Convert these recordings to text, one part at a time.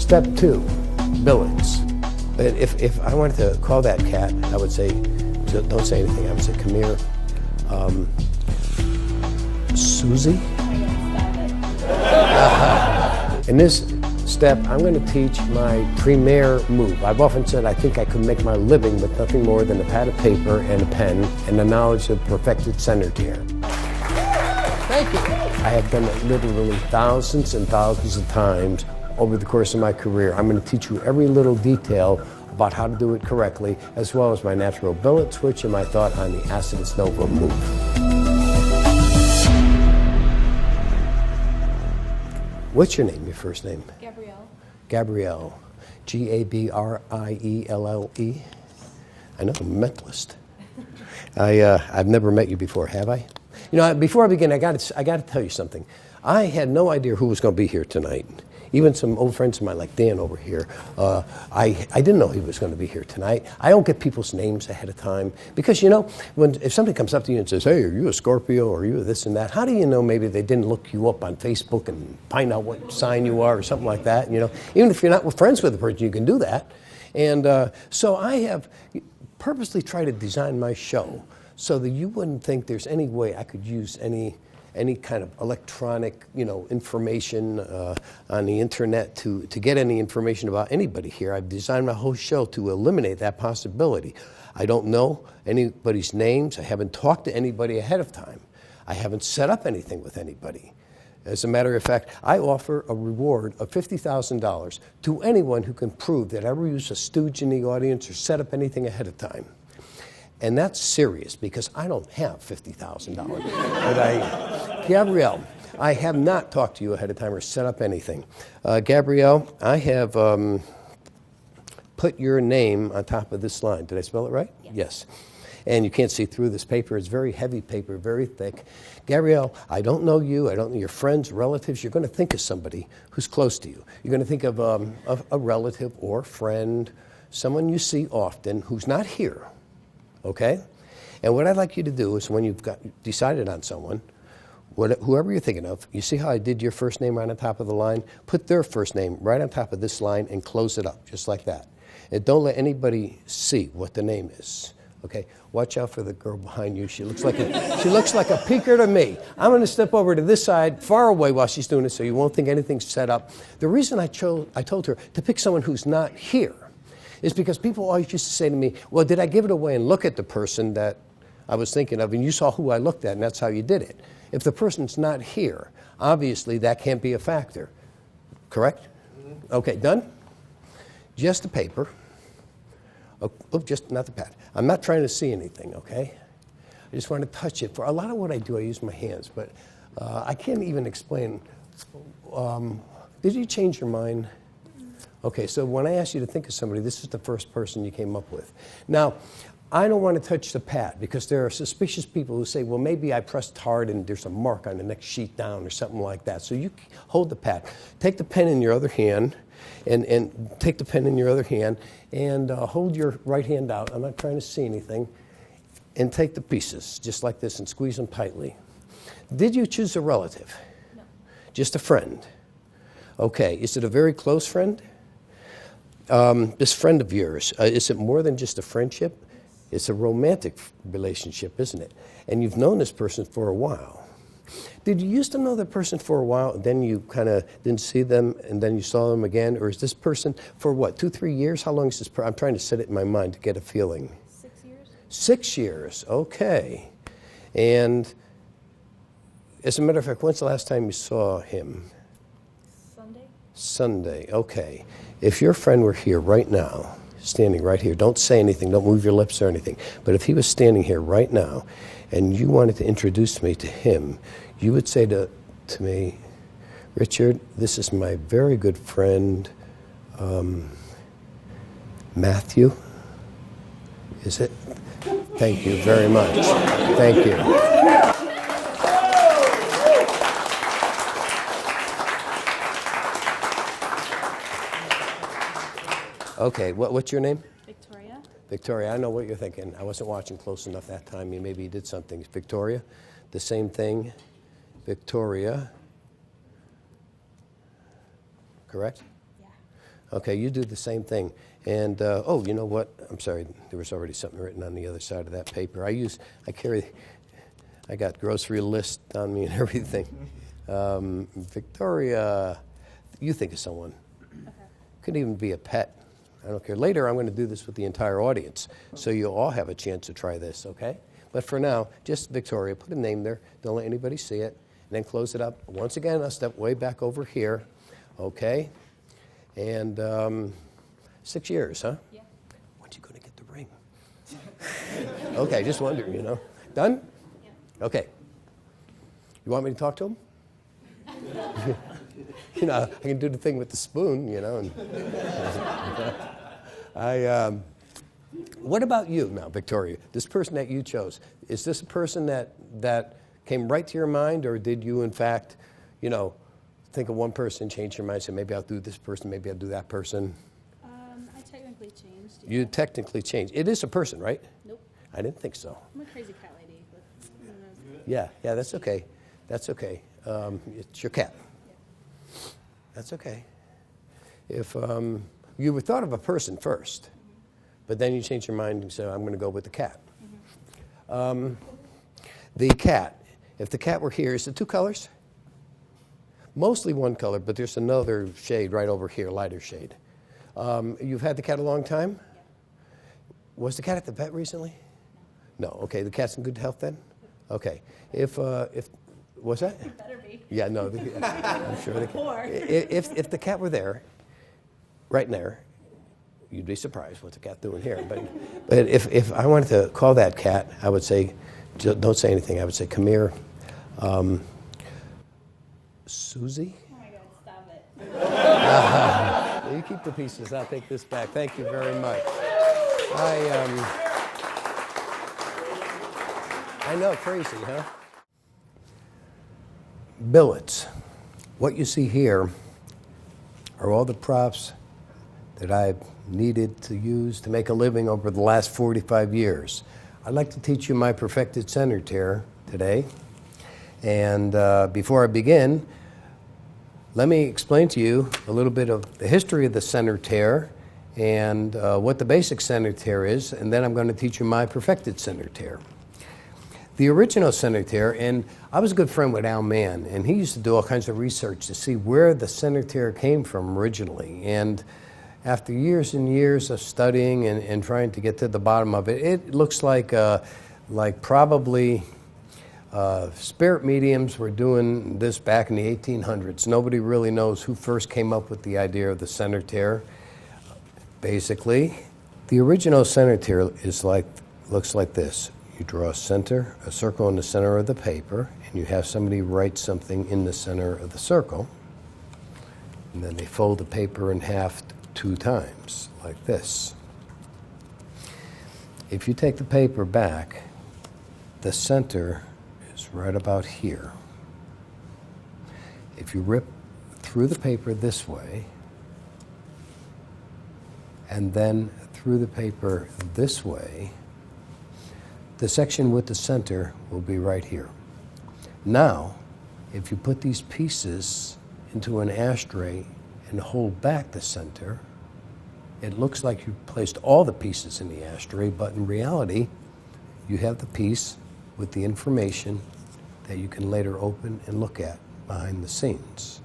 Step 2, billets. If I wanted to call that cat, I would say, don't say anything. I would say, come here. Susie? In this step, I'm going to teach my premier move. I've often said I think I could make my living with nothing more than a pad of paper and a pen and the knowledge of perfected center tear. Thank you. I have done it literally thousands and thousands of times over the course of my career. I'm going to teach you every little detail about how to do it correctly, as well as my natural billet switch and my thought on the Oste2 Nova move. What's your name, your first name? Gabrielle. Gabrielle. Gabrielle. I know, I'm a mentalist. I've never met you before, have I? You know, before I begin, I got to tell you something. I had no idea who was going to be here tonight. Even some old friends of mine, like Dan over here, I didn't know he was going to be here tonight. I don't get people's names ahead of time because, you know, if somebody comes up to you and says, hey, are you a Scorpio or are you a this and that, how do you know maybe they didn't look you up on Facebook and find out what sign you are or something like that? You know, even if you're not friends with the person, you can do that. And so I have purposely tried to design my show so that you wouldn't think there's any way I could use any kind of electronic, you know, information on the internet to get any information about anybody here. I've designed my whole show to eliminate that possibility. I don't know anybody's names. I haven't talked to anybody ahead of time. I haven't set up anything with anybody. As a matter of fact, I offer a reward of $50,000 to anyone who can prove that I ever used a stooge in the audience or set up anything ahead of time. And that's serious because I don't have $50,000. But Gabrielle, I have not talked to you ahead of time or set up anything. Gabrielle, I have put your name on top of this line. Did I spell it right? Yes. And you can't see through this paper. It's very heavy paper, very thick. Gabrielle, I don't know you. I don't know your friends, relatives. You're going to think of somebody who's close to you. You're going to think of a relative or friend, someone you see often who's not here. Okay? And what I'd like you to do is when you've decided on someone, whoever you're thinking of, you see how I did your first name right on top of the line? Put their first name right on top of this line and close it up, just like that. And don't let anybody see what the name is. Okay? Watch out for the girl behind you. She looks like a peeker to me. I'm going to step over to this side, far away while she's doing it so you won't think anything's set up. The reason I told her to pick someone who's not here is because people always used to say to me, well, did I give it away and look at the person that I was thinking of, and you saw who I looked at, and that's how you did it. If the person's not here, obviously that can't be a factor. Correct? Okay, done? Just the paper. Oh, just not the pad. I'm not trying to see anything, okay? I just want to touch it. For a lot of what I do, I use my hands, but I can't even explain. Did you change your mind? Okay, so when I asked you to think of somebody, this is the first person you came up with. Now, I don't want to touch the pad because there are suspicious people who say, well, maybe I pressed hard and there's a mark on the next sheet down or something like that. So you hold the pad. Take the pen in your other hand and take the pen in your other hand and hold your right hand out. I'm not trying to see anything. And take the pieces just like this and squeeze them tightly. Did you choose a relative? No. Just a friend? Okay, is it a very close friend? This friend of yours, is it more than just a friendship? It's a romantic relationship, isn't it? And you've known this person for a while. Did you used to know that person for a while, and then you kind of didn't see them, and then you saw them again? Or is this person for what, 2-3 years? How long is this person? I'm trying to set it in my mind to get a feeling. 6 years. 6 years, okay. And as a matter of fact, when's the last time you saw him? Sunday, okay. If your friend were here right now, standing right here, don't say anything, don't move your lips or anything, but if he was standing here right now and you wanted to introduce me to him, you would say to me, Richard, this is my very good friend, Matthew. Is it? Thank you very much. Thank you. Okay, what's your name? Victoria. Victoria, I know what you're thinking. I wasn't watching close enough that time. Maybe you did something. Victoria, the same thing. Victoria. Correct? Yeah. Okay, you do the same thing. And, oh, you know what? I'm sorry, there was already something written on the other side of that paper. I got grocery list on me and everything. Victoria, you think of someone. Okay. Could even be a pet. I don't care. Later, I'm going to do this with the entire audience, so you'll all have a chance to try this, okay? But for now, just Victoria, put a name there. Don't let anybody see it. And then close it up. Once again, I'll step way back over here, okay? And 6 years, huh? Yeah. When's you going to get the ring? Okay, just wondering, you know. Done? Yeah. Okay. You want me to talk to him? You know, I can do the thing with the spoon, you know. And what about you now, Victoria? This person that you chose, is this a person that came right to your mind, or did you, in fact, you know, think of one person, change your mind, say, maybe I'll do this person, maybe I'll do that person? I technically changed. Yeah. You technically changed. It is a person, right? Nope. I didn't think so. I'm a crazy cat lady. But, yeah, that's okay. That's okay. It's your cat. Yeah. That's okay. If you were thought of a person first, but then you changed your mind and said, I'm going to go with the cat. The cat, if the cat were here, is it two colors? Mostly one color, but there's another shade right over here, lighter shade. You've had the cat a long time? Yeah. Was the cat at the vet recently? No. Okay, the cat's in good health then? Okay. If was that? It better be. Yeah, no. I'm sure. If the cat were there, right there, you'd be surprised what's the cat doing here. But if I wanted to call that cat, I would say, don't say anything. I would say, come here. Susie? Oh my God, stop it. You keep the pieces. I'll take this back. Thank you very much. I know, crazy, huh? Billets. What you see here are all the props that I've needed to use to make a living over the last 45 years. I'd like to teach you my perfected center tear today. And before I begin, let me explain to you a little bit of the history of the center tear and what the basic center tear is, and then I'm going to teach you my perfected center tear. The original center tear, and I was a good friend with Al Mann, and he used to do all kinds of research to see where the center tear came from originally. And after years and years of studying and trying to get to the bottom of it, it looks like probably spirit mediums were doing this back in the 1800s. Nobody really knows who first came up with the idea of the center tear. Basically, the original center tear looks like this. You draw a circle in the center of the paper, and you have somebody write something in the center of the circle. And then they fold the paper in half 2 times, like this. If you take the paper back, the center is right about here. If you rip through the paper this way, and then through the paper this way, the section with the center will be right here. Now, if you put these pieces into an ashtray and hold back the center, it looks like you placed all the pieces in the ashtray, but in reality, you have the piece with the information that you can later open and look at behind the scenes.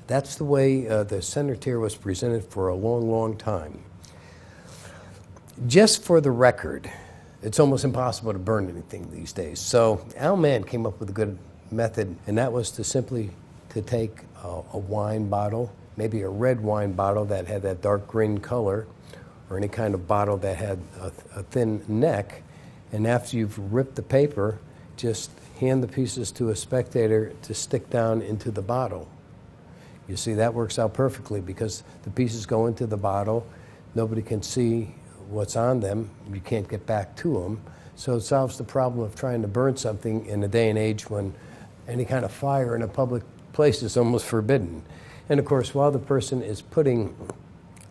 That's the way the center tear was presented for a long, long time. Just for the record, it's almost impossible to burn anything these days. So Al Mann came up with a good method, and that was to simply take a wine bottle, maybe a red wine bottle that had that dark green color, or any kind of bottle that had a thin neck, and after you've ripped the paper, just hand the pieces to a spectator to stick down into the bottle. You see, that works out perfectly because the pieces go into the bottle, nobody can see what's on them, you can't get back to them, so it solves the problem of trying to burn something in a day and age when any kind of fire in a public place is almost forbidden. And of course, while the person is putting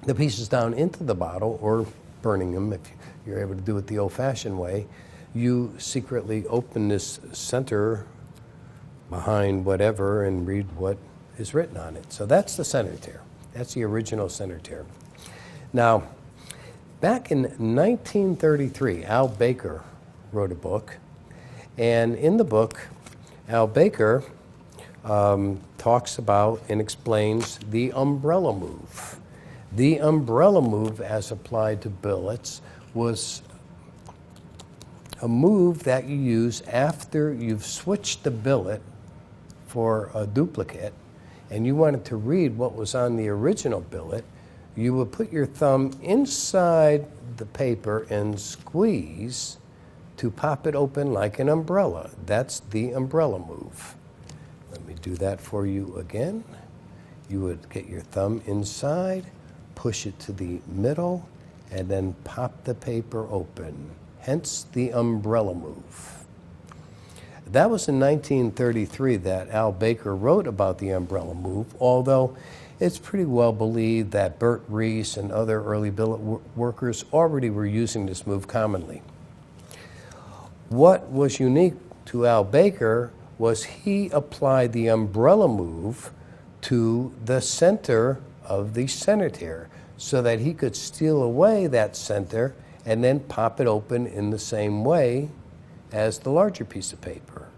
the pieces down into the bottle, or burning them if you're able to do it the old-fashioned way, you secretly open this center behind whatever and read what is written on it. So that's the center tear. That's the original center tear. Now, back in 1933, Al Baker wrote a book. And in the book, Al Baker talks about and explains the umbrella move. The umbrella move, as applied to billets, was a move that you use after you've switched the billet for a duplicate and you wanted to read what was on the original billet. You would put your thumb inside the paper and squeeze to pop it open like an umbrella. That's the umbrella move. Let me do that for you again. You would get your thumb inside, push it to the middle, and then pop the paper open. Hence the umbrella move. That was in 1933 that Al Baker wrote about the umbrella move, although it's pretty well believed that Bert Reese and other early billet workers already were using this move commonly. What was unique to Al Baker was he applied the umbrella move to the center of the center tear so that he could steal away that center and then pop it open in the same way as the larger piece of paper.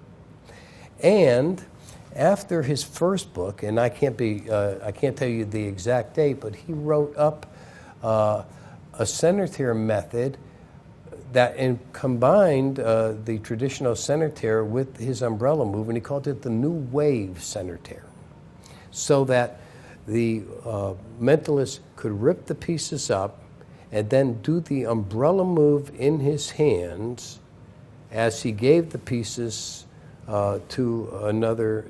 And after his first book, and I can't tell you the exact date, but he wrote up a center tear method that combined the traditional center tear with his umbrella move, and he called it the New Wave center tear, so that the mentalist could rip the pieces up and then do the umbrella move in his hands as he gave the pieces to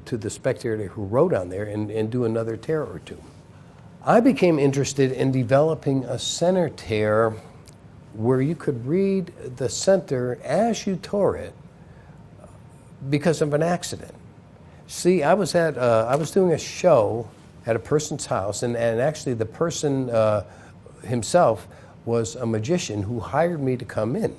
the spectator who wrote on there and do another tear or two. I became interested in developing a center tear where you could read the center as you tore it because of an accident. See, I was doing a show at a person's house, and actually the person himself was a magician who hired me to come in.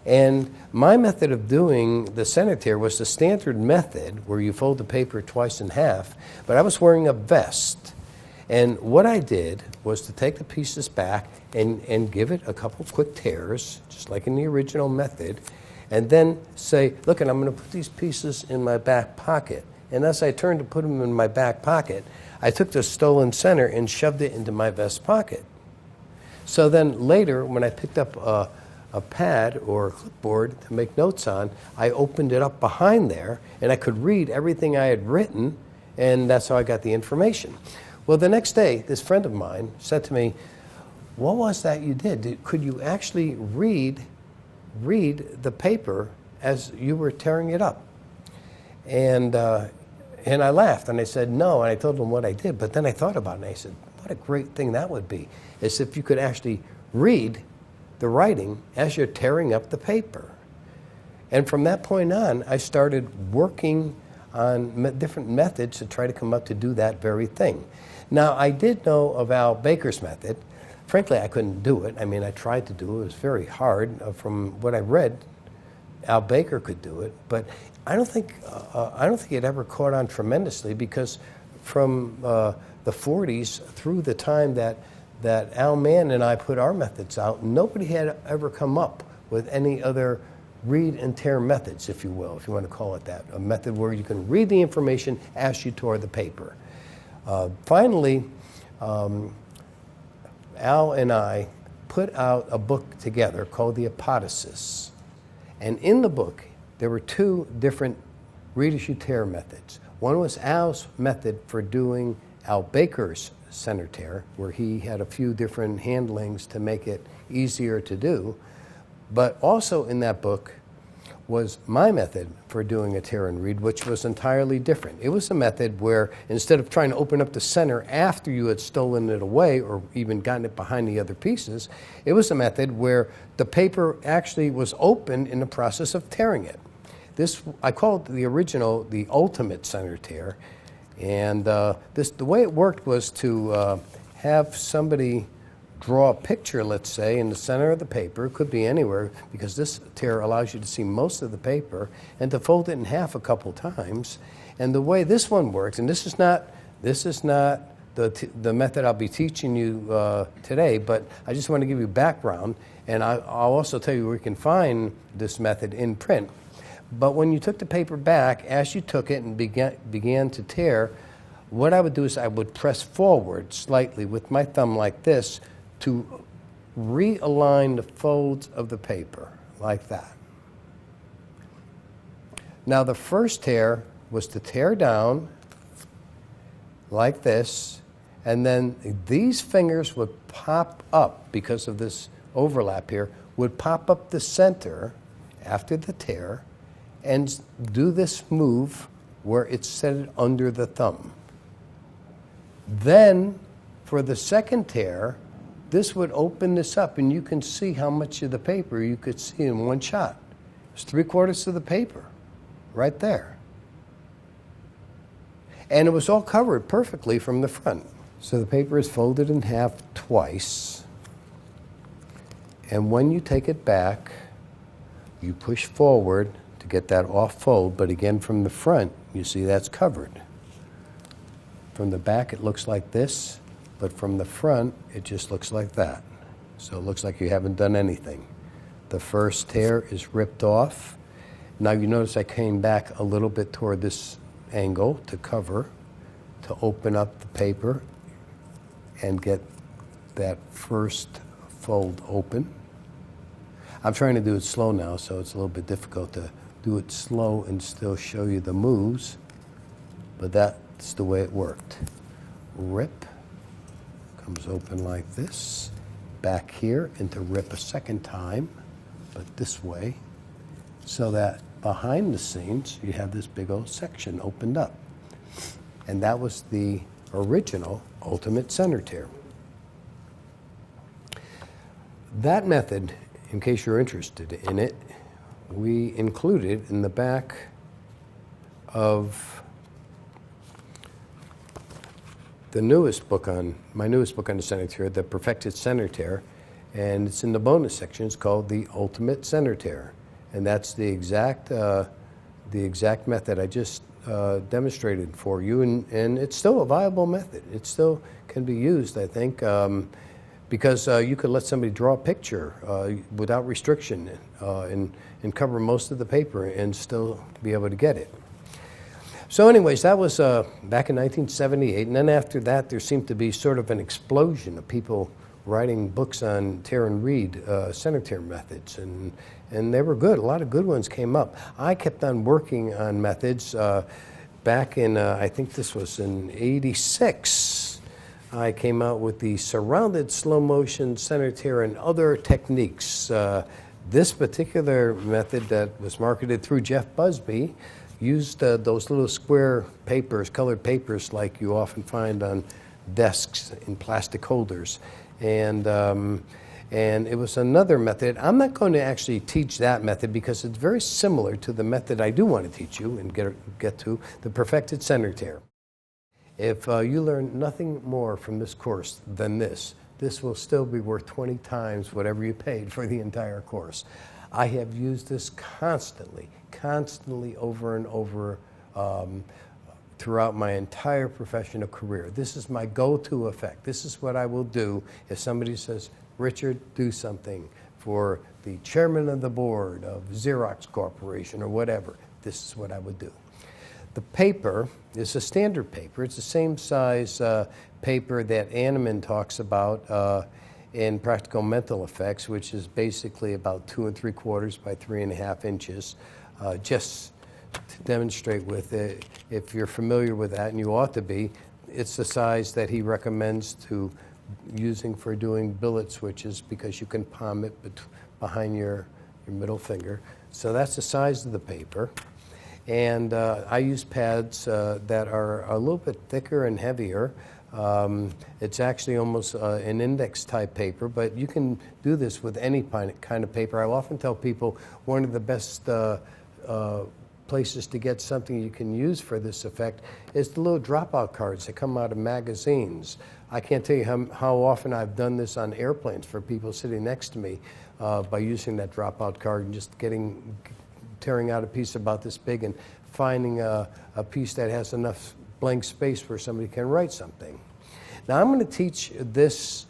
And my method of doing the center tear was the standard method where you fold the paper twice in half, but I was wearing a vest. And what I did was to take the pieces back and give it a couple quick tears, just like in the original method, and then say, look, and I'm going to put these pieces in my back pocket. And as I turned to put them in my back pocket, I took the stolen center and shoved it into my vest pocket. So then later, when I picked up a pad or a clipboard to make notes on, I opened it up behind there, and I could read everything I had written, and that's how I got the information. Well, the next day, this friend of mine said to me, what was that you did? Could you actually read the paper as you were tearing it up? And I laughed, and I said, no, and I told him what I did. But then I thought about it, and I said, what a great thing that would be, is if you could actually read the writing as you're tearing up the paper. And from that point on, I started working on different methods to try to come up to do that very thing. Now, I did know of Al Baker's method. Frankly, I couldn't do it. I mean, I tried to do it. It was very hard. From what I read, Al Baker could do it, but I don't think it ever caught on tremendously, because from the 40s through the time that Al Mann and I put our methods out, nobody had ever come up with any other read and tear methods, if you will, if you want to call it that, a method where you can read the information as you tore the paper. Finally, Al and I put out a book together called The Apotheosis. And in the book, there were two different read as you tear methods. One was Al's method for doing Al Baker's center tear, where he had a few different handlings to make it easier to do. But also in that book was my method for doing a tear and read, which was entirely different. It was a method where instead of trying to open up the center after you had stolen it away or even gotten it behind the other pieces, it was a method where the paper actually was open in the process of tearing it. This, I called the original the ultimate center tear. And the way it worked was to have somebody draw a picture, let's say, in the center of the paper. It could be anywhere, because this tear allows you to see most of the paper, and to fold it in half a couple times. And the way this one works, and this is not This is not the method I'll be teaching you today, but I just want to give you background, and I'll also tell you where you can find this method in print. But when you took the paper back, as you took it and began to tear, what I would do is I would press forward slightly with my thumb like this to realign the folds of the paper, like that. Now the first tear was to tear down like this, and then these fingers would pop up, because of this overlap here, would pop up the center after the tear and do this move where it's set under the thumb. Then for the second tear, this would open this up, and you can see how much of the paper you could see in one shot. It's 3/4 of the paper right there. And it was all covered perfectly from the front. So the paper is folded in half twice. And when you take it back, you push forward to get that off fold, but again from the front, you see that's covered. From the back it looks like this, but from the front it just looks like that. So it looks like you haven't done anything. The first tear is ripped off. Now you notice I came back a little bit toward this angle to cover, to open up the paper and get that first fold open. I'm trying to do it slow now, so it's a little bit difficult to do it slow and still show you the moves, but that's the way it worked. Rip, comes open like this, back here, and to rip a second time, but this way, so that behind the scenes, you have this big old section opened up. And that was the original ultimate center tear. That method, in case you're interested in it, we included in the back of the newest book on, my newest book on the center tear, The Perfected Center Tear, and it's in the bonus section. It's called The Ultimate Center Tear. And that's the exact method I just demonstrated for you, and it's still a viable method. It still can be used, I think, because you could let somebody draw a picture without restriction and cover most of the paper and still be able to get it. So anyways, that was back in 1978, and then after that there seemed to be sort of an explosion of people writing books on tear and read center tear methods, and they were good. A lot of good ones came up. I kept on working on methods back in, I think this was in '86. I came out with the surrounded slow motion center tear and other techniques. This particular method that was marketed through Jeff Busby used those little square papers, colored papers like you often find on desks in plastic holders. And it was another method. I'm not going to actually teach that method because it's very similar to the method I do want to teach you and get to, the perfected center tear. If you learn nothing more from this course than this will still be worth 20 times whatever you paid for the entire course. I have used this constantly over and over throughout my entire professional career. This is my go-to effect. This is what I will do if somebody says, Richard, do something for the chairman of the board of Xerox Corporation or whatever. This is what I would do. The paper is a standard paper. It's the same size paper that Anneman talks about in Practical Mental Effects, which is basically about 2 3/4 by 3.5 inches. Just to demonstrate with it, if you're familiar with that, and you ought to be, it's the size that he recommends to using for doing billet switches because you can palm it behind your middle finger. So that's the size of the paper. And I use pads that are a little bit thicker and heavier. It's actually almost an index type paper, but you can do this with any kind of paper. I often tell people one of the best places to get something you can use for this effect is the little dropout cards that come out of magazines. I can't tell you how often I've done this on airplanes for people sitting next to me by using that dropout card and just tearing out a piece about this big and finding a piece that has enough blank space where somebody can write something. Now I'm going to teach this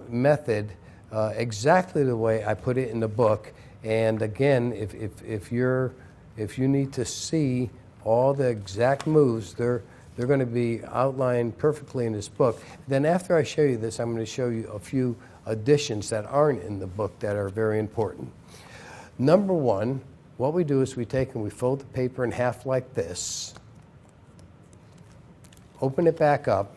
method exactly the way I put it in the book. And again, if you need to see all the exact moves, they're going to be outlined perfectly in this book. Then after I show you this, I'm going to show you a few additions that aren't in the book that are very important. Number one, what we do is we take and we fold the paper in half like this, open it back up.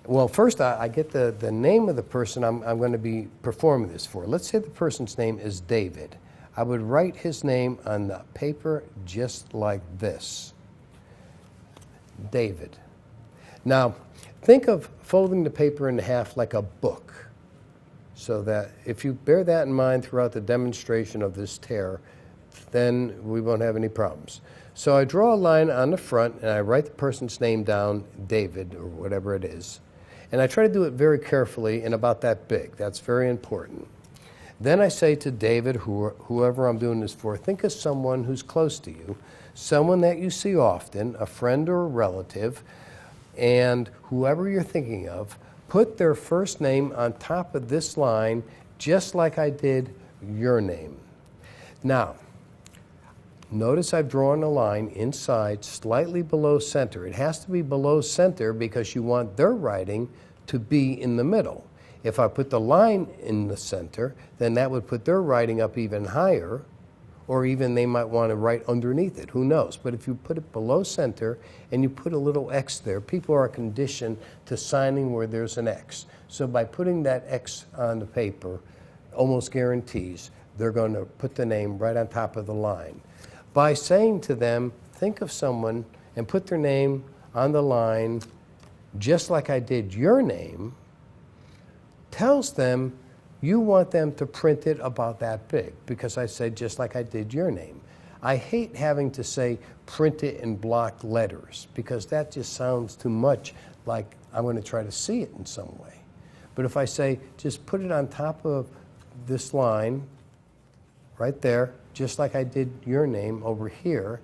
Well, first I get the name of the person I'm going to be performing this for. Let's say the person's name is David. I would write his name on the paper just like this. David. Now, think of folding the paper in half like a book, so that if you bear that in mind throughout the demonstration of this tear, then we won't have any problems. So I draw a line on the front and I write the person's name down, David, or whatever it is. And I try to do it very carefully and about that big. That's very important. Then I say to David, whoever I'm doing this for, think of someone who's close to you, someone that you see often, a friend or a relative, and whoever you're thinking of, put their first name on top of this line just like I did your name. Now, notice I've drawn a line inside slightly below center. It has to be below center because you want their writing to be in the middle. If I put the line in the center, then that would put their writing up even higher, or even they might want to write underneath it. Who knows? But if you put it below center and you put a little X there, people are conditioned to signing where there's an X. So by putting that X on the paper, almost guarantees they're going to put the name right on top of the line. By saying to them, think of someone and put their name on the line just like I did your name, tells them you want them to print it about that big, because I said just like I did your name. I hate having to say print it in block letters, because that just sounds too much like I'm going to try to see it in some way. But if I say just put it on top of this line right there, just like I did your name over here,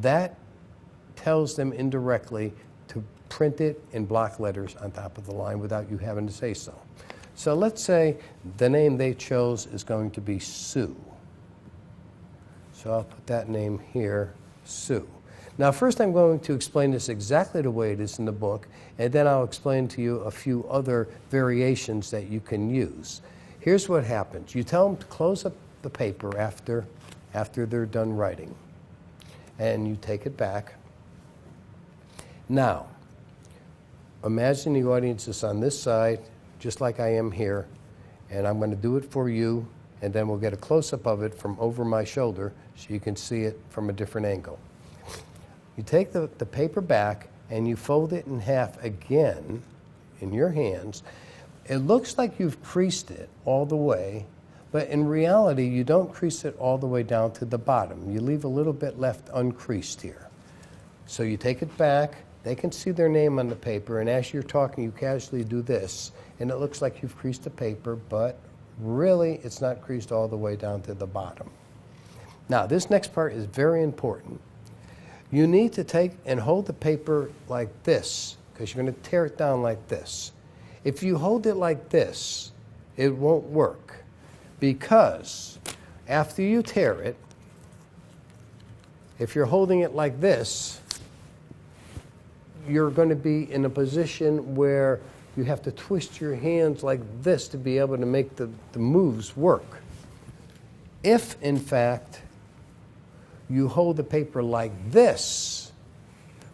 that tells them indirectly to print it in block letters on top of the line without you having to say so. So let's say the name they chose is going to be Sue. So I'll put that name here, Sue. Now first I'm going to explain this exactly the way it is in the book, and then I'll explain to you a few other variations that you can use. Here's what happens. You tell them to close up the paper after they're done writing, and you take it back. Now, imagine the audience is on this side, just like I am here, and I'm going to do it for you, and then we'll get a close-up of it from over my shoulder so you can see it from a different angle. You take the paper back and you fold it in half again in your hands. It looks like you've creased it all the way, but in reality you don't crease it all the way down to the bottom. You leave a little bit left uncreased here. So you take it back, they can see their name on the paper, and as you're talking you casually do this, and it looks like you've creased the paper, but really it's not creased all the way down to the bottom. Now this next part is very important. You need to take and hold the paper like this, because you're going to tear it down like this. If you hold it like this, it won't work, because after you tear it, if you're holding it like this, you're going to be in a position where you have to twist your hands like this to be able to make the moves work. If, in fact, you hold the paper like this,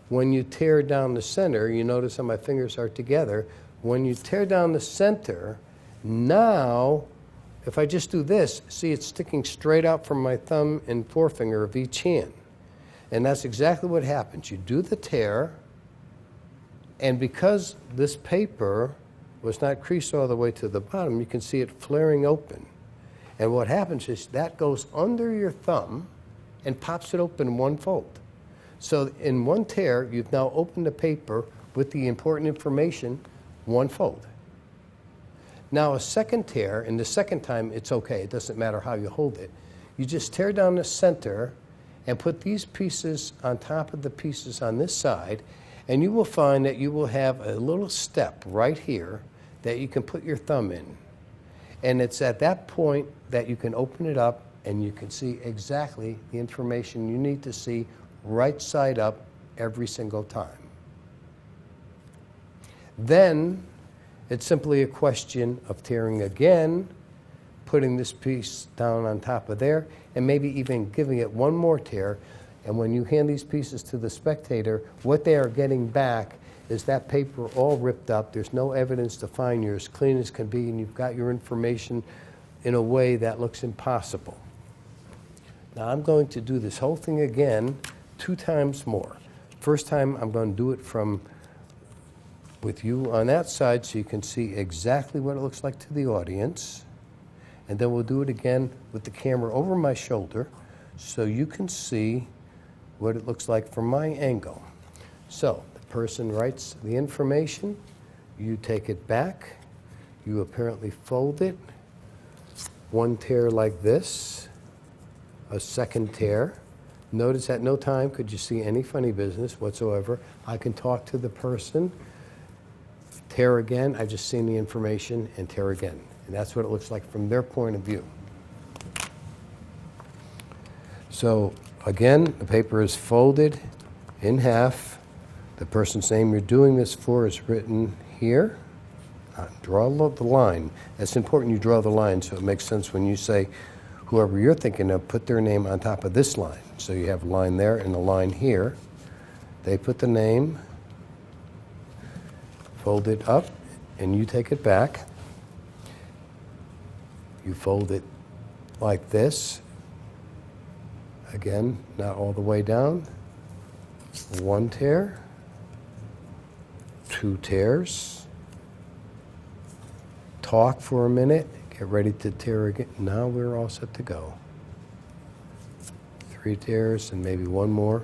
when you tear down the center, you notice how my fingers are together, when you tear down the center, now, if I just do this, see it's sticking straight out from my thumb and forefinger of each hand. And that's exactly what happens. You do the tear, and because this paper was not creased all the way to the bottom, you can see it flaring open. And what happens is that goes under your thumb and pops it open in one fold. So in one tear, you've now opened the paper with the important information, one fold. Now a second tear, and the second time it's okay, it doesn't matter how you hold it. You just tear down the center, and put these pieces on top of the pieces on this side, and you will find that you will have a little step right here that you can put your thumb in. And it's at that point that you can open it up and you can see exactly the information you need to see right side up every single time. Then it's simply a question of tearing again, putting this piece down on top of there, and maybe even giving it one more tear. And when you hand these pieces to the spectator, what they are getting back is that paper all ripped up. There's no evidence to find. You're as clean as can be, and you've got your information in a way that looks impossible. Now I'm going to do this whole thing again 2 times more. First time I'm going to do it with you on that side so you can see exactly what it looks like to the audience. And then we'll do it again with the camera over my shoulder so you can see what it looks like from my angle. So the person writes the information, you take it back, you apparently fold it, one tear like this, a second tear. Notice at no time could you see any funny business whatsoever. I can talk to the person, tear again, I've just seen the information, and tear again. And that's what it looks like from their point of view. So again, the paper is folded in half. The person's name you're doing this for is written here. Draw the line. That's important you draw the line so it makes sense when you say whoever you're thinking of, put their name on top of this line. So you have a line there and a line here. They put the name, fold it up, and you take it back. You fold it like this. Again, not all the way down. 1 tear, 2 tears. Talk for a minute. Get ready to tear again. Now we're all set to go. 3 tears and maybe 1 more.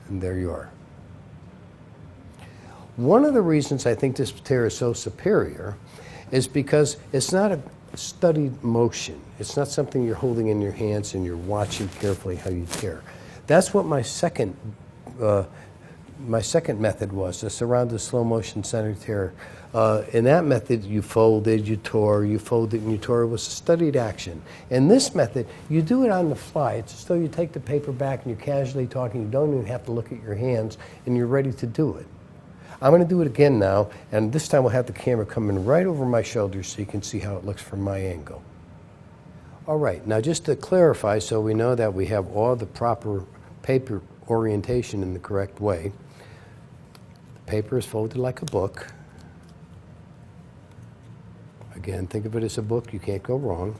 And there you are. One of the reasons I think this tear is so superior is because it's not a studied motion. It's not something you're holding in your hands and you're watching carefully how you tear. That's what my second method was, the surrounded slow motion center tear. In that method, you folded, you tore, you folded, and you tore. It was a studied action. In this method, you do it on the fly. It's as though you take the paper back and you're casually talking. You don't even have to look at your hands, and you're ready to do it. I'm going to do it again now, and this time we'll have the camera coming right over my shoulder so you can see how it looks from my angle. All right, now just to clarify so we know that we have all the proper paper orientation in the correct way, the paper is folded like a book. Again, think of it as a book. You can't go wrong.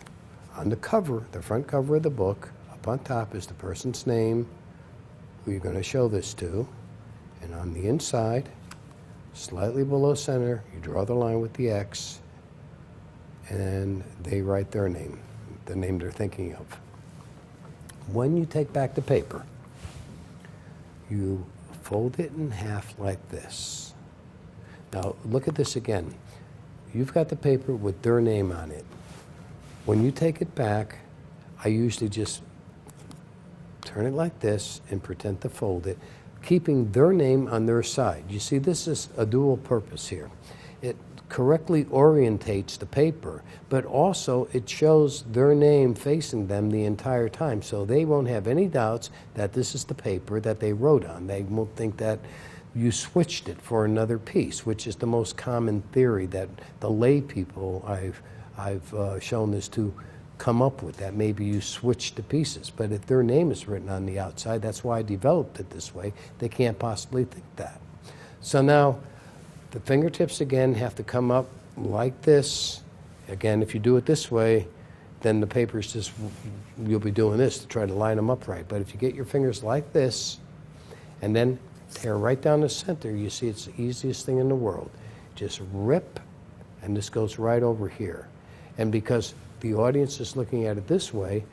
On the cover, the front cover of the book, up on top is the person's name, who you're going to show this to, and on the inside, slightly below center, you draw the line with the X, and they write their name, the name they're thinking of. When you take back the paper, you fold it in half like this. Now, look at this again. You've got the paper with their name on it. When you take it back, I usually just turn it like this and pretend to fold it, keeping their name on their side. You see, this is a dual purpose here. It correctly orientates the paper, but also it shows their name facing them the entire time, so they won't have any doubts that this is the paper that they wrote on. They won't think that you switched it for another piece, which is the most common theory that the lay people I've shown this to come up with, that maybe you switched the pieces. But if their name is written on the outside, that's why I developed it this way. They can't possibly think that. So now the fingertips again have to come up like this. Again, if you do it this way, then the paper's just, you'll be doing this to try to line them up right. But if you get your fingers like this and then tear right down the center, you see it's the easiest thing in the world. Just rip, and this goes right over here. And because the audience is looking at it this way,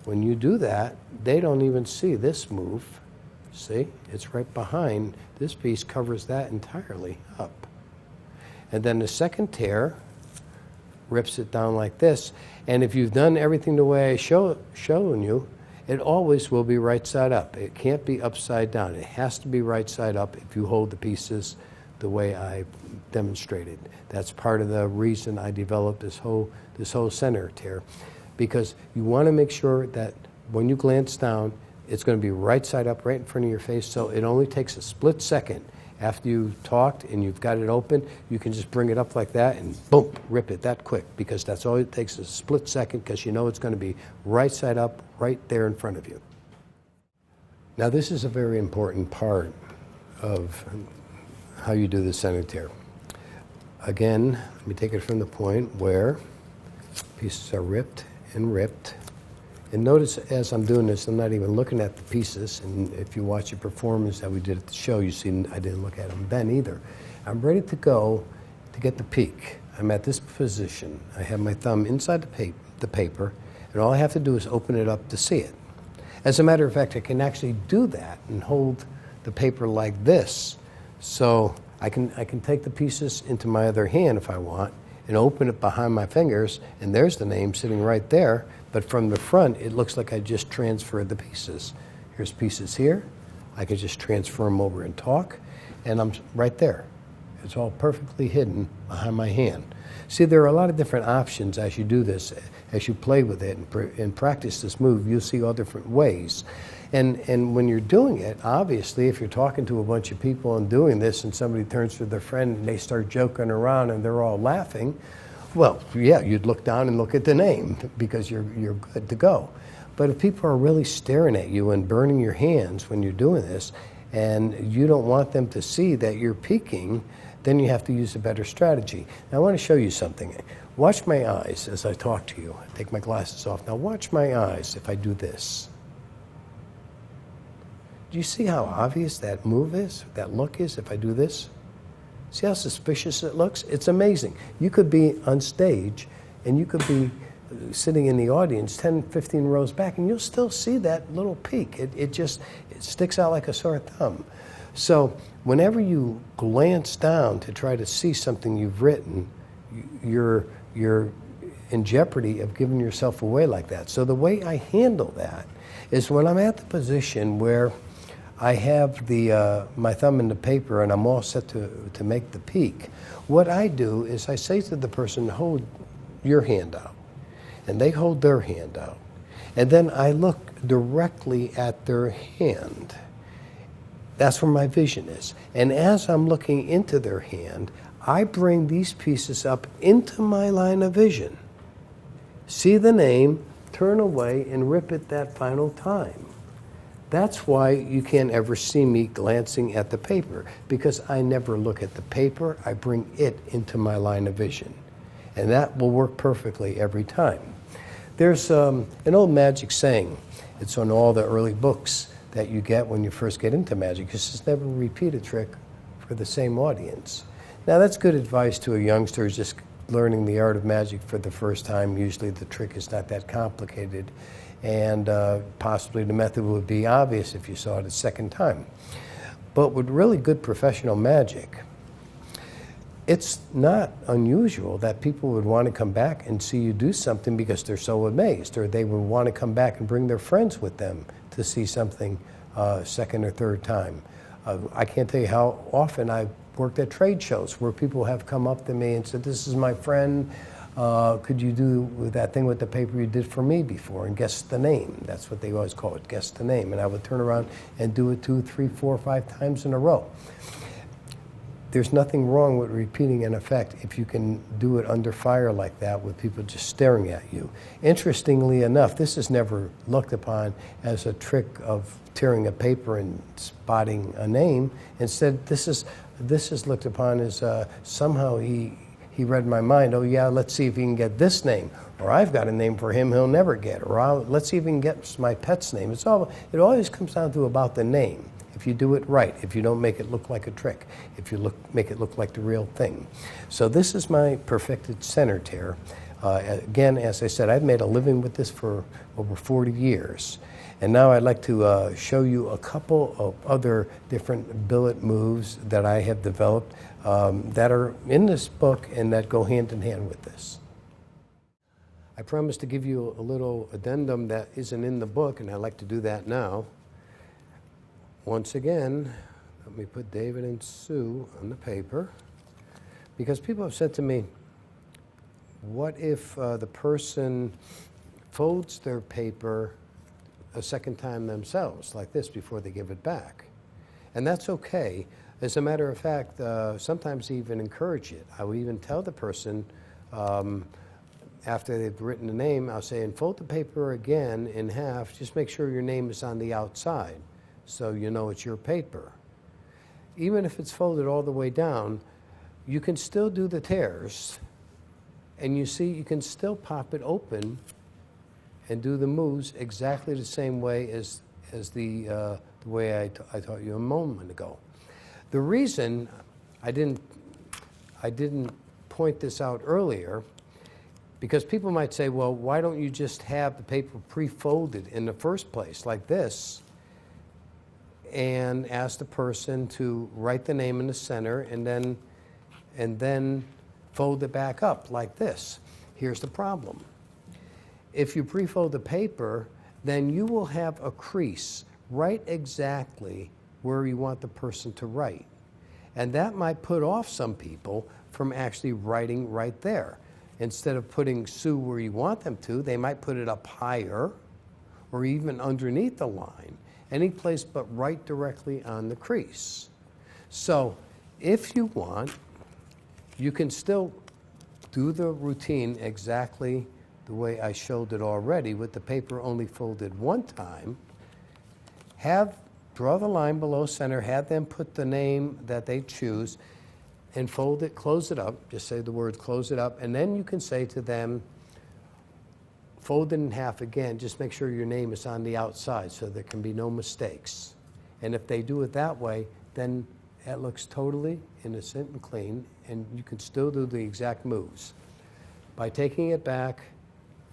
when you do that, they don't even see this move. See? It's right behind. This piece covers that entirely up. And then the second tear, rips it down like this. And if you've done everything the way I shown you, it always will be right side up. It can't be upside down. It has to be right side up if you hold the pieces the way I demonstrated. That's part of the reason I developed this whole center tear, because you want to make sure that when you glance down, it's going to be right side up, right in front of your face, so it only takes a split second. After you've talked and you've got it open, you can just bring it up like that and boom, rip it that quick, because that's all it takes, is a split second, because you know it's going to be right side up, right there in front of you. Now this is a very important part of how you do the center tear. Again, let me take it from the point where pieces are ripped and ripped. And notice as I'm doing this, I'm not even looking at the pieces. And if you watch the performance that we did at the show, you see I didn't look at them then either. I'm ready to go to get the peak. I'm at this position. I have my thumb inside the paper, and all I have to do is open it up to see it. As a matter of fact, I can actually do that and hold the paper like this. So I can take the pieces into my other hand if I want and open it behind my fingers, and there's the name sitting right there. But from the front, it looks like I just transferred the pieces. Here's pieces here. I can just transfer them over and talk, and I'm right there. It's all perfectly hidden behind my hand. See, there are a lot of different options as you do this, as you play with it and practice this move. You'll see all different ways. And when you're doing it, obviously, if you're talking to a bunch of people and doing this, and somebody turns to their friend and they start joking around and they're all laughing, well, yeah, you'd look down and look at the name because you're good to go. But if people are really staring at you and burning your hands when you're doing this, and you don't want them to see that you're peeking, then you have to use a better strategy. Now, I want to show you something. Watch my eyes as I talk to you. I take my glasses off. Now, watch my eyes if I do this. Do you see how obvious that move is, that look is if I do this? See how suspicious it looks? It's amazing. You could be on stage and you could be sitting in the audience 10, 15 rows back, and you'll still see that little peak. It sticks out like a sore thumb. So whenever you glance down to try to see something you've written, you're in jeopardy of giving yourself away like that. So the way I handle that is when I'm at the position where I have my thumb in the paper and I'm all set to make the peak, what I do is I say to the person, hold your hand out. And they hold their hand out. And then I look directly at their hand. That's where my vision is. And as I'm looking into their hand, I bring these pieces up into my line of vision. See the name, turn away, and rip it that final time. That's why you can't ever see me glancing at the paper, because I never look at the paper. I bring it into my line of vision. And that will work perfectly every time. There's an old magic saying. It's on all the early books that you get when you first get into magic. It's just never repeat a trick for the same audience. Now, that's good advice to a youngster who's just learning the art of magic for the first time. Usually the trick is not that complicated, and possibly the method would be obvious if you saw it a second time. But with really good professional magic, it's not unusual that people would want to come back and see you do something because they're so amazed, or they would want to come back and bring their friends with them to see something second or third time. I can't tell you how often I've worked at trade shows where people have come up to me and said, this is my friend, could you do that thing with the paper you did for me before, and guess the name. That's what they always call it, guess the name. And I would turn around and do it 2, 3, 4, 5 times in a row. There's nothing wrong with repeating an effect if you can do it under fire like that with people just staring at you. Interestingly enough, this is never looked upon as a trick of tearing a paper and spotting a name. Instead, this is looked upon as somehow he read my mind. Oh yeah, let's see if he can get this name. Or I've got a name for him he'll never get. Or let's see if he can get my pet's name. It always comes down to about the name. If you do it right, if you don't make it look like a trick, if you make it look like the real thing. So this is my perfected center tear. Again, as I said, I've made a living with this for over 40 years. And now I'd like to show you a couple of other different billet moves that I have developed that are in this book and that go hand in hand with this. I promised to give you a little addendum that isn't in the book, and I'd like to do that now. Once again, let me put David and Sue on the paper, because people have said to me, what if the person folds their paper a second time themselves, like this, before they give it back? And that's okay. As a matter of fact, sometimes even encourage it. I will even tell the person, after they've written the name, I'll say, and fold the paper again in half, just make sure your name is on the outside, so you know it's your paper. Even if it's folded all the way down, you can still do the tears, and you see you can still pop it open and do the moves exactly the same way as the way I taught you a moment ago. The reason I didn't point this out earlier, because people might say, well, why don't you just have the paper pre-folded in the first place, like this, and ask the person to write the name in the center and then fold it back up like this. Here's the problem. If you pre-fold the paper, then you will have a crease right exactly where you want the person to write. And that might put off some people from actually writing right there. Instead of putting Sue where you want them to, they might put it up higher or even underneath the line, any place but right directly on the crease. So if you want, you can still do the routine exactly the way I showed it already, with the paper only folded one time. Draw the line below center, have them put the name that they choose, and fold it, close it up, just say the word close it up, and then you can say to them, fold it in half again, just make sure your name is on the outside so there can be no mistakes. And if they do it that way, then it looks totally innocent and clean, and you can still do the exact moves. By taking it back,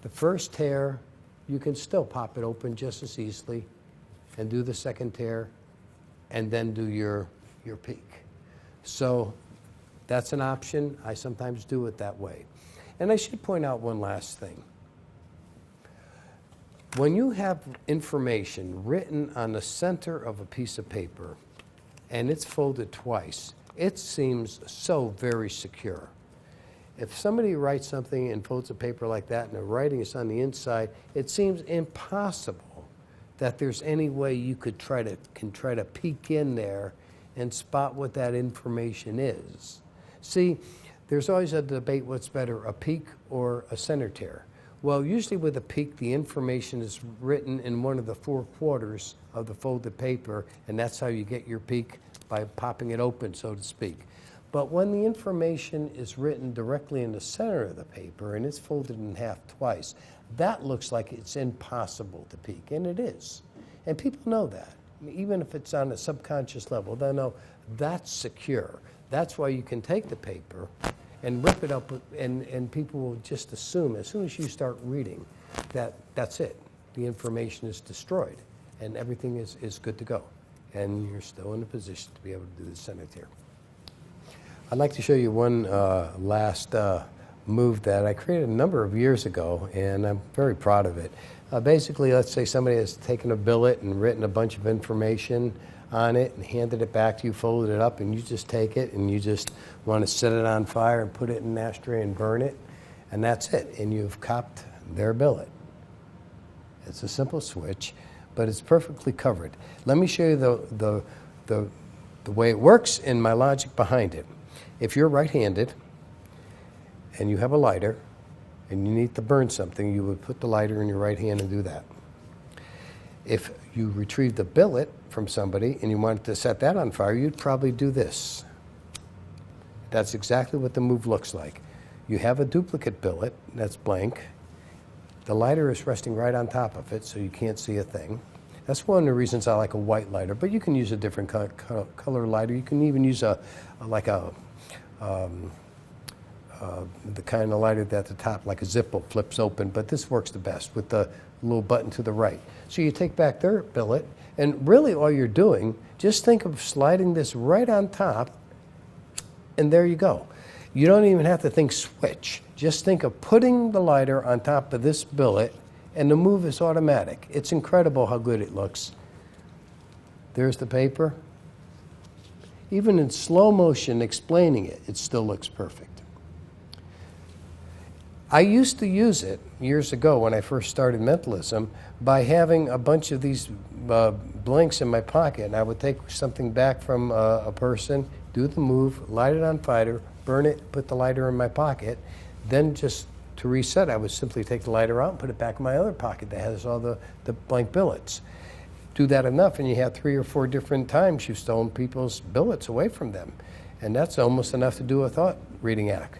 the first tear, you can still pop it open just as easily and do the second tear and then do your peak. So that's an option. I sometimes do it that way. And I should point out one last thing. When you have information written on the center of a piece of paper and it's folded twice, it seems so very secure. If somebody writes something and folds a paper like that and the writing is on the inside, it seems impossible that there's any way you could try to peek in there and spot what that information is. See, there's always a debate, what's better, a peek or a center tear? Well, usually with a peek, the information is written in one of the 4 quarters of the folded paper, and that's how you get your peek, by popping it open, so to speak. But when the information is written directly in the center of the paper and it's folded in half twice, that looks like it's impossible to peek, and it is. And people know that. Even if it's on a subconscious level, they know that's secure. That's why you can take the paper and rip it up, and people will just assume, as soon as you start reading, that that's it. The information is destroyed, and everything is good to go. And you're still in a position to be able to do the center tear. I'd like to show you one last move that I created a number of years ago, and I'm very proud of it. Basically, let's say somebody has taken a billet and written a bunch of information on it and handed it back to you, folded it up, and you just take it and you just want to set it on fire and put it in an ashtray and burn it, and that's it, and you've copped their billet. It's a simple switch, but it's perfectly covered. Let me show you the way it works and my logic behind it. If you're right-handed and you have a lighter and you need to burn something, you would put the lighter in your right hand and do that. If you retrieve the billet from somebody and you wanted to set that on fire, you'd probably do this. That's exactly what the move looks like. You have a duplicate billet that's blank. The lighter is resting right on top of it, so you can't see a thing. That's one of the reasons I like a white lighter, but you can use a different color lighter. You can even use the kind of lighter that at the top, like a Zippo, flips open, but this works the best with the little button to the right. So you take back their billet, and really all you're doing, just think of sliding this right on top, and there you go. You don't even have to think switch. Just think of putting the lighter on top of this billet, and the move is automatic. It's incredible how good it looks. There's the paper. Even in slow motion explaining it, it still looks perfect. I used to use it years ago when I first started mentalism by having a bunch of these blanks in my pocket, and I would take something back from a person, do the move, light it on fire, burn it, put the lighter in my pocket. Then just to reset, I would simply take the lighter out and put it back in my other pocket that has all the blank billets. Do that enough and you have 3 or 4 different times you've stolen people's billets away from them. And that's almost enough to do a thought reading act.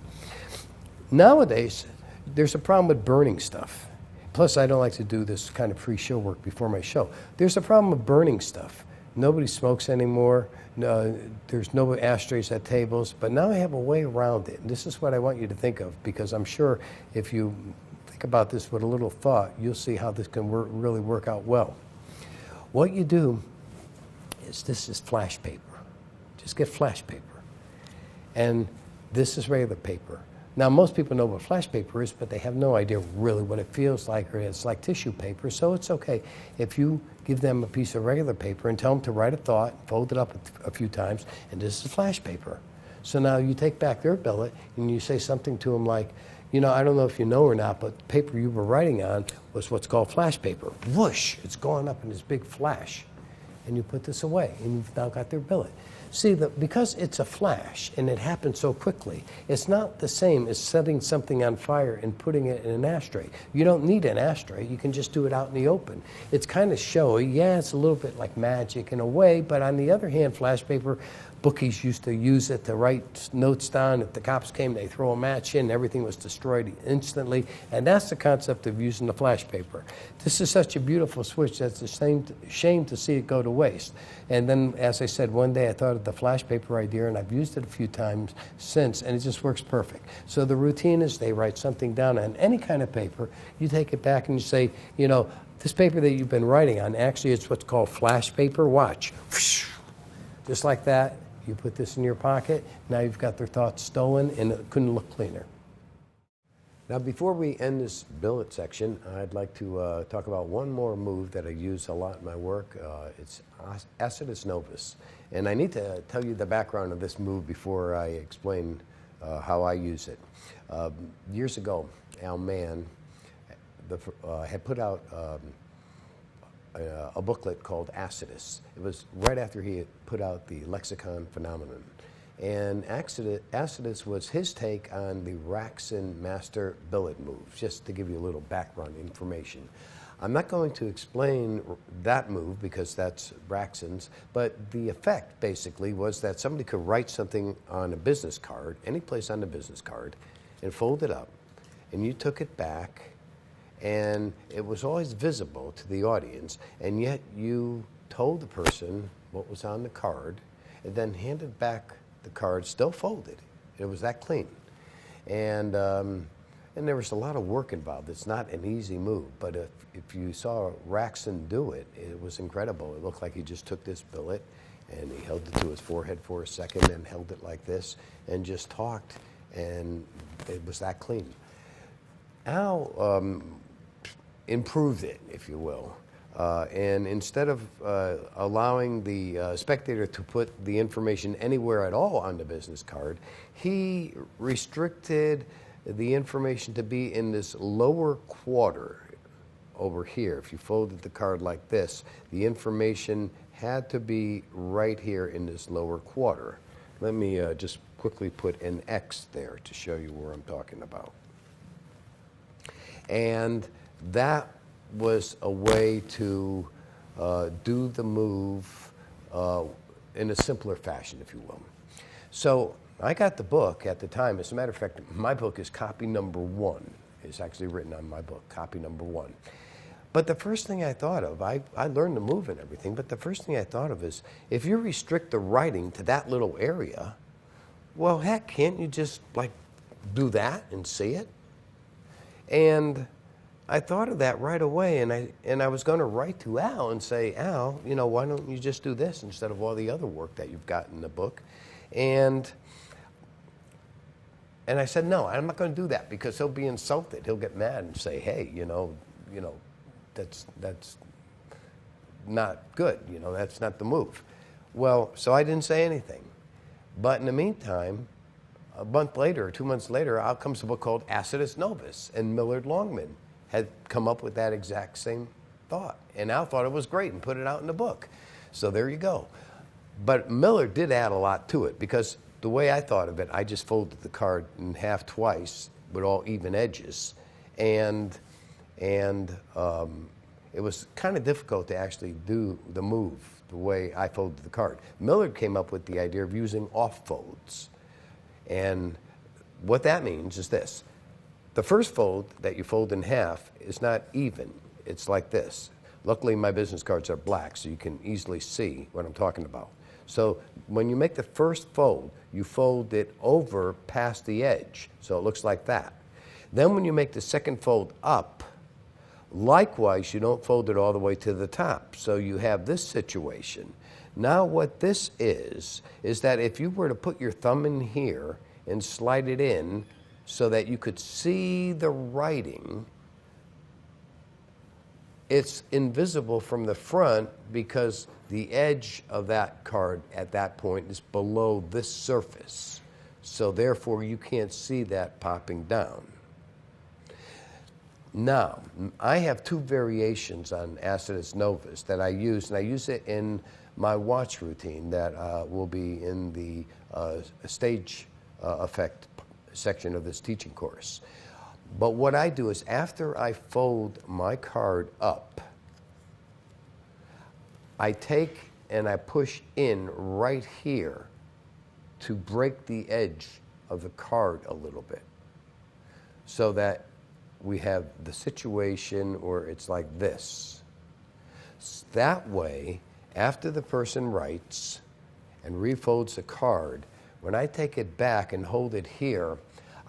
Nowadays, there's a problem with burning stuff. Plus, I don't like to do this kind of pre-show work before my show. There's a problem with burning stuff. Nobody smokes anymore. There's no ashtrays at tables. But now I have a way around it. And this is what I want you to think of, because I'm sure if you think about this with a little thought, you'll see how this can really work out well. What you do is, this is flash paper. Just get flash paper. And this is regular paper. Now, most people know what flash paper is, but they have no idea really what it feels like, or it's like tissue paper. So it's okay if you give them a piece of regular paper and tell them to write a thought, fold it up a few times, and this is flash paper. So now you take back their billet and you say something to them like, you know, I don't know if you know or not, but the paper you were writing on was what's called flash paper. Whoosh, it's going up in this big flash. And you put this away, and you've now got their billet. See, because it's a flash and it happens so quickly, it's not the same as setting something on fire and putting it in an ashtray. You don't need an ashtray. You can just do it out in the open. It's kind of showy. Yeah, it's a little bit like magic in a way, but on the other hand, flash paper, bookies used to use it to write notes down. If the cops came, they throw a match in, everything was destroyed instantly. And that's the concept of using the flash paper. This is such a beautiful switch that's a shame to see it go to waste. And then, as I said, one day I thought of the flash paper idea, and I've used it a few times since, and it just works perfect. So the routine is they write something down on any kind of paper. You take it back and you say, you know, this paper that you've been writing on, actually it's what's called flash paper. Watch. Just like that. You put this in your pocket, now you've got their thoughts stolen, and it couldn't look cleaner. Now, before we end this billet section, I'd like to talk about one more move that I use a lot in my work. It's Oste2 novus. And I need to tell you the background of this move before I explain how I use it. Years ago, Al Mann had put out a booklet called Oste2. It was right after he had put out the lexicon phenomenon. And Oste2 was his take on the Raxin master billet move, just to give you a little background information. I'm not going to explain that move because that's Raxin's, but the effect basically was that somebody could write something on a business card, any place on the business card, and fold it up, and you took it back, and it was always visible to the audience, and yet you told the person what was on the card and then handed back the card still folded. It was that clean. And there was a lot of work involved. It's not an easy move, but if you saw Raxin do it, it was incredible. It looked like he just took this billet and he held it to his forehead for a second and held it like this and just talked, and it was that clean. Al improved it, if you will. And instead of allowing the spectator to put the information anywhere at all on the business card, he restricted the information to be in this lower quarter over here. If you folded the card like this, the information had to be right here in this lower quarter. Let me just quickly put an X there to show you where I'm talking about. And that was a way to do the move in a simpler fashion, if you will. So I got the book at the time. As a matter of fact, my book is copy number 1. It's actually written on my book, copy number 1. But the first thing I thought of, I learned the move and everything, but the first thing I thought of is, if you restrict the writing to that little area, well, heck, can't you just, like, do that and see it? And I thought of that right away, and I was going to write to Al and say, Al, you know, why don't you just do this instead of all the other work that you've got in the book? And And I said, no, I'm not going to do that because he'll be insulted. He'll get mad and say, hey, that's not good. That's not the move. Well, so I didn't say anything. But in the meantime, a month later or 2 months later, out comes a book called Acidus Novus, and Millard Longman had come up with that exact same thought. And Al thought it was great and put it out in the book. So there you go. But Miller did add a lot to it because the way I thought of it, I just folded the card in half twice with all even edges. And it was kind of difficult to actually do the move the way I folded the card. Millard came up with the idea of using off folds. And what that means is this. The first fold that you fold in half is not even. It's like this. Luckily, my business cards are black, so you can easily see what I'm talking about. So when you make the first fold, you fold it over past the edge, so it looks like that. Then when you make the second fold up, likewise, you don't fold it all the way to the top. So you have this situation. Now what this is that if you were to put your thumb in here and slide it in so that you could see the writing, it's invisible from the front because the edge of that card at that point is below this surface. So therefore, you can't see that popping down. Now, I have two variations on Acidus Novus that I use, and I use it in my watch routine that will be in the stage effect section of this teaching course. But what I do is after I fold my card up, I take and I push in right here to break the edge of the card a little bit so that we have the situation where it's like this. That way, after the person writes and refolds the card, when I take it back and hold it here,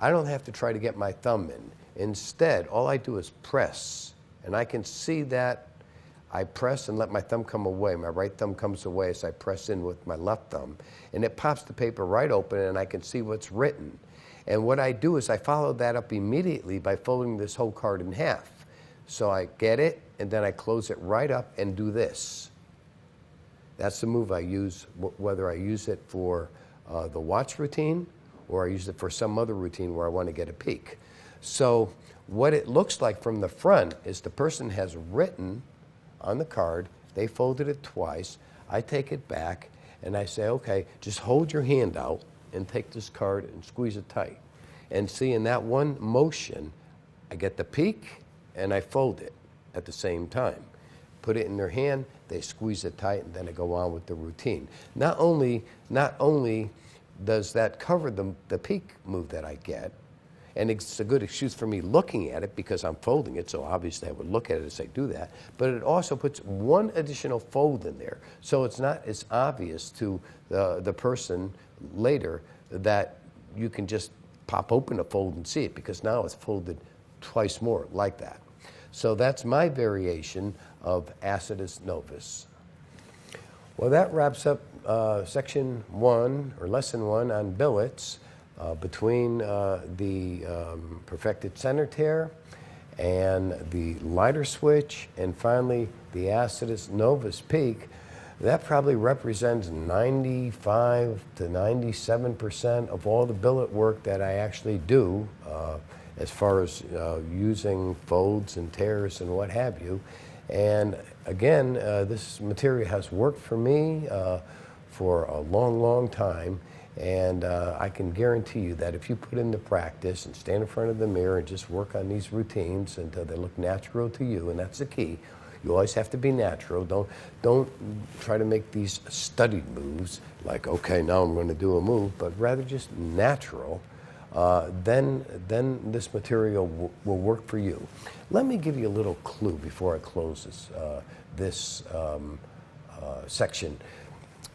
I don't have to try to get my thumb in. Instead, all I do is press, and I can see that I press and let my thumb come away. My right thumb comes away as I press in with my left thumb, and it pops the paper right open, and I can see what's written. And what I do is I follow that up immediately by folding this whole card in half. So I get it, and then I close it right up and do this. That's the move I use, whether I use it for the watch routine or I use it for some other routine where I want to get a peek. So what it looks like from the front is the person has written on the card, they folded it twice, I take it back, and I say, okay, just hold your hand out and take this card and squeeze it tight. And see, in that one motion, I get the peek and I fold it at the same time. Put it in their hand, they squeeze it tight, and then I go on with the routine. Not only does that cover the peek move that I get, and it's a good excuse for me looking at it because I'm folding it, so obviously I would look at it as I do that, but it also puts one additional fold in there, so it's not as obvious to the person later that you can just pop open a fold and see it, because now it's folded twice more like that. So that's my variation of Acidus Novus. Well, that wraps up section 1, or lesson 1 on billets. Between the perfected center tear and the lighter switch and finally the Acidus Novus peak, that probably represents 95 to 97% of all the billet work that I actually do as far as using folds and tears and what have you. And again, this material has worked for me for a long, long time. And I can guarantee you that if you put into practice and stand in front of the mirror and just work on these routines until they look natural to you, and that's the key. You always have to be natural. Don't try to make these studied moves like, okay, now I'm going to do a move, but rather just natural. Then this material will work for you. Let me give you a little clue before I close this section.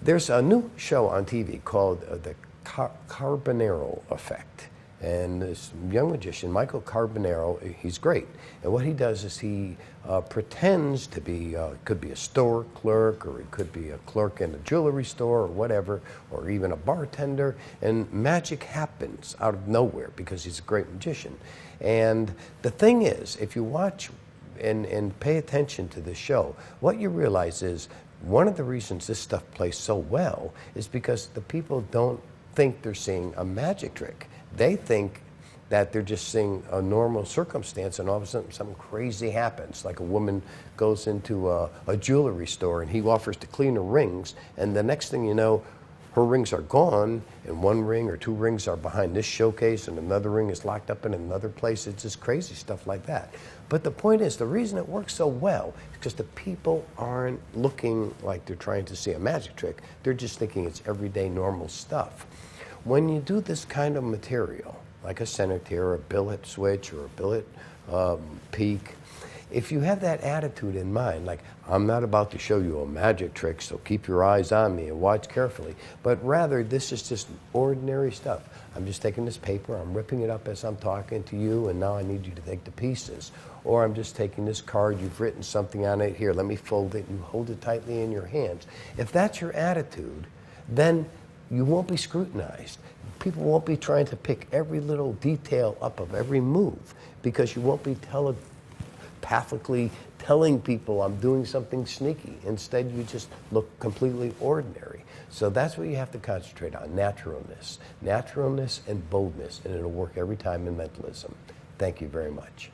There's a new show on TV called The Carbonaro Effect. And this young magician, Michael Carbonaro, he's great. And what he does is he pretends to be, could be a store clerk, or he could be a clerk in a jewelry store or whatever, or even a bartender. And magic happens out of nowhere because he's a great magician. And the thing is, if you watch and pay attention to this show, what you realize is one of the reasons this stuff plays so well is because the people don't think they're seeing a magic trick. They think that they're just seeing a normal circumstance, and all of a sudden something crazy happens. Like a woman goes into a jewelry store and he offers to clean her rings, and the next thing you know, her rings are gone, and one ring or two rings are behind this showcase, and another ring is locked up in another place. It's just crazy stuff like that. But the point is, the reason it works so well is because the people aren't looking like they're trying to see a magic trick. They're just thinking it's everyday normal stuff. When you do this kind of material, like a center tier, or a billet switch, or a billet peak, if you have that attitude in mind, like, I'm not about to show you a magic trick, so keep your eyes on me and watch carefully, but rather this is just ordinary stuff. I'm just taking this paper, I'm ripping it up as I'm talking to you, and now I need you to take the pieces. Or I'm just taking this card, you've written something on it, here, let me fold it, and you hold it tightly in your hands. If that's your attitude, then you won't be scrutinized. People won't be trying to pick every little detail up of every move, because you won't be telepathically telling people I'm doing something sneaky. Instead, you just look completely ordinary. So that's what you have to concentrate on, naturalness. Naturalness and boldness, and it'll work every time in mentalism. Thank you very much.